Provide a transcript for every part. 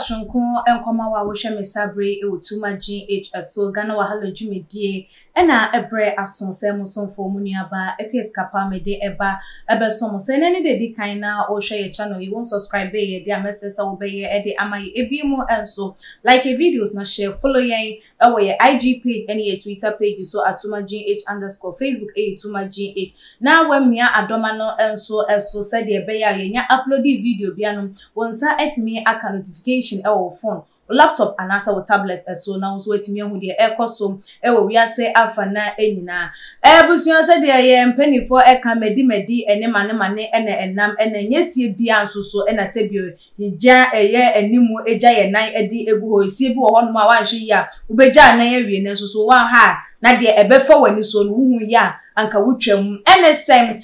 Shunko enkoma wa wohwe mesabre e otuma GH aso Ghana wahala dwumedie ena ebre asonse musonfo munuaba epeskapa mede eba ebesom se ne de kan na o hwe ye channel you won't subscribe ye de amesesa wo be ye e de amaye ebimu enso like videos na share follow yen ewo ye IG page ene ye Twitter page so atuma GH _ Facebook atuma GH na wamia adoma no enso eso se de be ya ye nya upload video bianom wonsa etimi aka notification our phone laptop and answer with tablet so now so etimi hu de ekosom ewo wi ase afa na enina ebusuan se de ye mpani for eka medi ene mane ene enam ene nyesie bia nsoso ena se bio hija eye animu eja ye nan edi egu ho sie bi wo hono a wanhwe ya ubeja nan awie ne nsoso wan ha na de ebefa wani so no hu ya anka wutwam NSM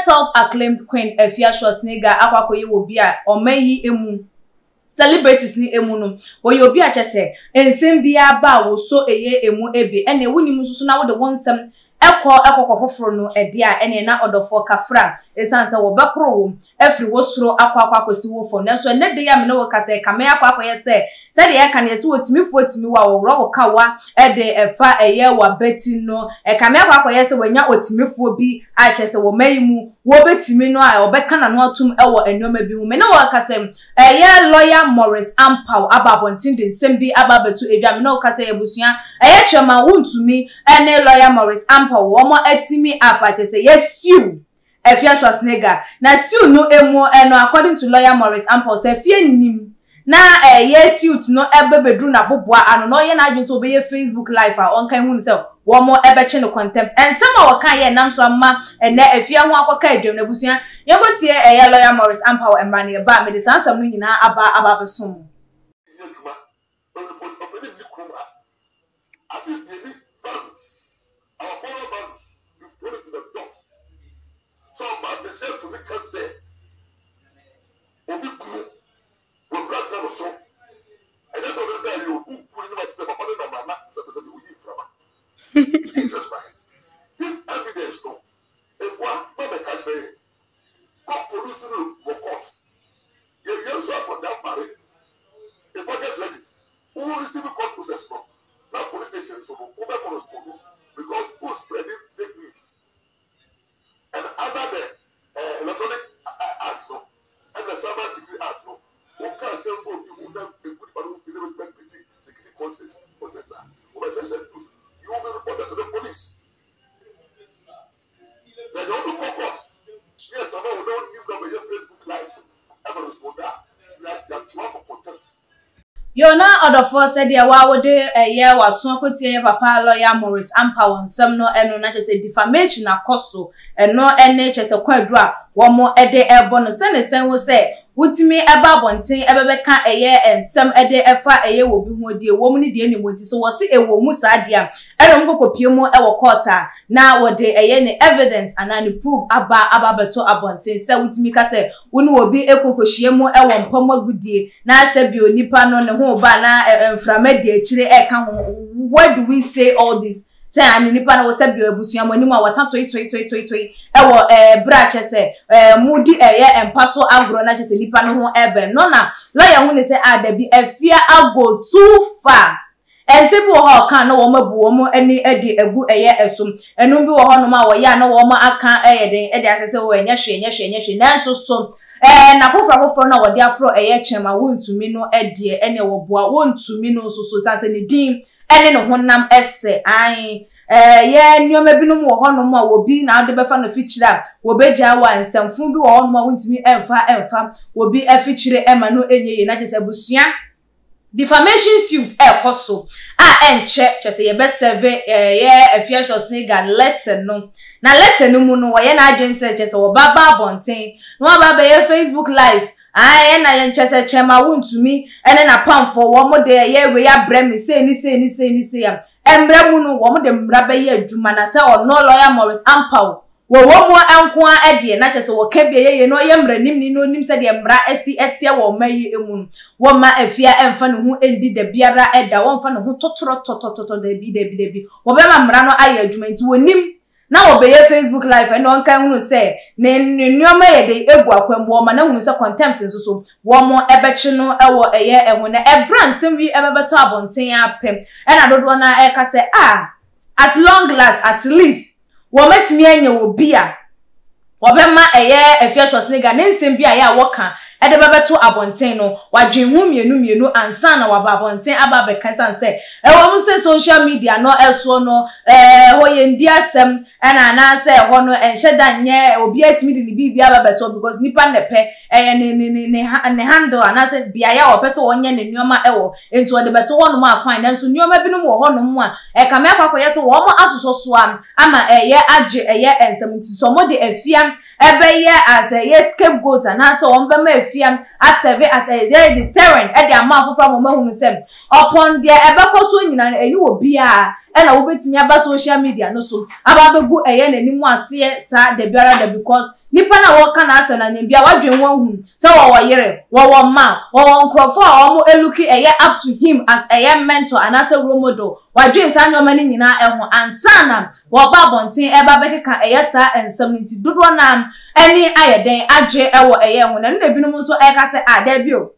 self acclaimed queen Afia Schwar akwakoye wo bia omayi emu celebrities ni emu no wo ye obi a chese ensem bia ba wo so eye emu ebe ene woni mususu na wo de wonsem ekọ foforo no ede a ene na odofo kafra esanse wo bekro wo afri wo suro akwakwasi wo fo nanso ene de ya me no wo kase kame akwakoye se de ya kan yeso otimi wa wo ro kawa ede efa eye wa beti no kame akwakoye se wanya otimi bi a chese wo mayimu wo betimi no a obeka na no atum ewo enoma bi mu me no wo kase lawyer Morris Ampao ababontin de nsembi ababetu edwa me no kase ebusua chema Wontumi ene lawyer Morris Ampao wo mo atimi apate se yesiu Afia Schwar na siu no emu eno according to lawyer Morris Ampao se fie nim na yesiu no ebebedru na boboa ano no ye na adwun so be Facebook live a on kan hu se wo mo ebeche no contempt and some of kan ye nam so ma ene Afia ho akoka edwam na busua ye gotie lawyer Morris Ampao emane ba me de sansam no nyina aba besom as if they need values, our moral values, you've thrown it to the dogs. So about the same to make us say, Obi Kunu, we've got to so. I just want to tell you, who put in my step upon the man, Jesus Christ. This evidence, no, if one not can say, God producing the court, you answer for that marriage. If I get ready, who will receive the court process? No. Now police station so over correspond because who's spreading fake news and under the electronic acts no and the cyber security act no one can sell for people who have a good part of security causes etc. Over session news you will be reported to the police. They don't do court. Yes, someone will not give them your Facebook live ever respond that they are for contempt. Yo na other for said ya wa wo de ye waso akotie papa lawyer Morris Ampao nsem no eno na chese defamation akoso eno ene chese kwadu a wo mo ede ebo no se ne sen wo se wutimi eba bonten ebebeka eye ensem ede efa eye wo bi ho die wo mu ni de ni monti so wo se ewo mu sadia ere mo kopie mu ewo court na wo de eye ne evidence and an proof aba beto abonten se wutimi ka se woni obi ekokohie mu ewo mpamo agudie na se bi onipa no ne ho ba na mframadi akire eka ho. Why do we say all this? Say ani nipa na wo se bi abusuam ani mu a wata toi ewo bra chese mudi eye empaso agro na chese nipa no ho ebe no na lawyer hu ne se adabi Afia ago too far ense bi wo ho kan na wo mabu wo mo ani edi egu eye esum enu bi wo ho no ma wo ya na wo ma aka eye den edi asese wo enya hwe na nso so na foforo na wo de afro eye chema Wontumi no edie ene wo boa Wontumi no so sanse ne din ene no honam esse ai ye nyoma binum wo honom a wo bi na ade befa no fichira wo beja wa nsamfu bi wo honom a Wontumi emfa wo bi afichire ema no enyeye na chese busua defamation suit koso enche chese ye be serve ye Afia Schwar letter no na letter no mu no wo ye na adwense chese wo baba bonten no baba ye Facebook live na ye chese chema Wontumi ene na pamfo wo mo de ye we ya bremi say ni ya embra mu no wo mo de mbra be ye adwuma na se ono lawyer Morris Ampao wo mo anko a de na kyese wo ka bia ye no ye mra nim ni no nim se de mra asi etie wo mayi emu wo ma Afia emfa ne ho endi da biara eda wo mfa ne ho totoro totototo da bi wo be ma mra no aye adwuma nti wo nim na wo be ye Facebook live and on kan hunu se ne nyoma ye de egu akwambo ma na hunu se contempt nso wo mo ebechi no ewo eye ehu na ebran sem wi ebebeto abonten apem e na dodo na e ka se at long last at least wo metimi anya wo bia wo be ma eye Afia Schwarzenegger ne nsem bia ya wo kan e de bebeto abonten no wadwen hu mienu ansa na waba abonten aba be kan san se e wo mo se social media no eso no ho ye ndi asem na se ho no enheda nye obi atimi de bibia aba beto because nipa nepe ne handle ana se bia ya wo pese wonye ne nyoma ewo enti wo de beto ho no ma fine nso nyoma binom wo ho no mu a e ka me akwakoye se wo mo asoso so ama eye age eye ensem nti so mo de Afia ebe as a scapegoat and answer on be Afia as serve as a deterrent e de amount from mahunu sem upon there ebeko so nyina eni obi a e na wo betimi aba social media no so aba begu eye nanimu ase sa de biara da because nipa na wo ka na ase na nyambia wadwen won hu so wo yere wo ma wo nkrofo a omo eluki eye up to him as eye mentor and as a role model wadwen sa nyoma ni nyina eho ansana wo ba bonten eba bekeka eye sa ensem nti dodo na any ayeden age ewo eye ho na nna binom so e ka se da bio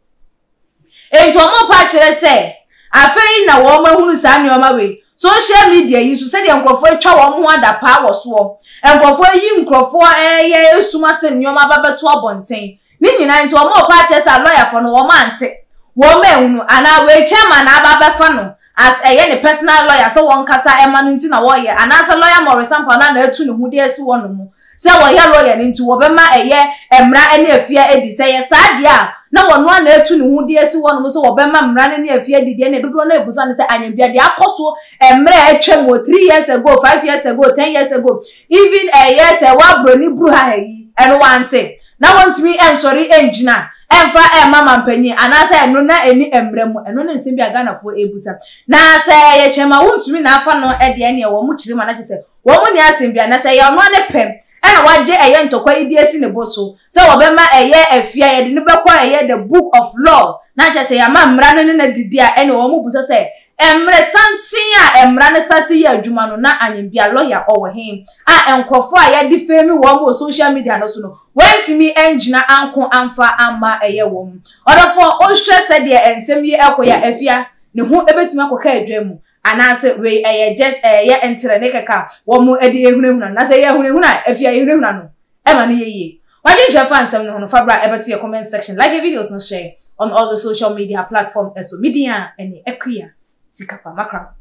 enti omo pa kire se afei na wo mahunu sa nyoma we social media yi so se de nkrofo atwa wo ho adapa wo so nkrofo yi nkrofo eye esuma se nyoma babeto abonten ni nyina nti omo pa kire se lawyer for no wo mante wo mahunu ana we chairman ababefa no as a personal lawyer so one kasa emanunti na wo ye ana se lawyer more sample na atu ne hu de esi wo no mu se wo ye lawyer nti wo be ma eye emra ene Afia edi se ye saade a na wo no na atu ne hu de esi wo no mu se wo be ma mra ne Afia edi de ne dodo na ebusa ne se anyambia de akoso emra atwem 3 years ago 5 years ago 10 years ago even a year se wa broni bru ha yi eno wante na want me ensori engina emfa mama mpanyi anasa eno na eni emremu eno ne nsem bia Ghana fo ebusa na se ye chema wontumi na afa no ede ene wo mu chiri ma na se wo mu ne asem bia na se ye ono ne pem ena waje eye ntokwa idi esi ne boso se wo be ma eye Afia ye de ne bekwa eye the book of law na che se ya ma mra no ne na didi a ene wo mu busa se emre santin a emra ne start ye adwuma no na anyambia lawyer owo hen a enkrofo a ye defame wo mo social media no so no wentimi engina anko amfa ama eye wo mu odofo o hwe se de ensem ye ekoya Afia ne hu ebetimi akoka adwamu anase we eye just eye entere ne keka wo mu ede ehunehuna na se ye ehunehuna Afia ehunehuna no e ma ne ye wadi twa fa nsem no fabra ebeto your comment section like the videos no share on all the social media platforms so media ene ekuya sikapa makra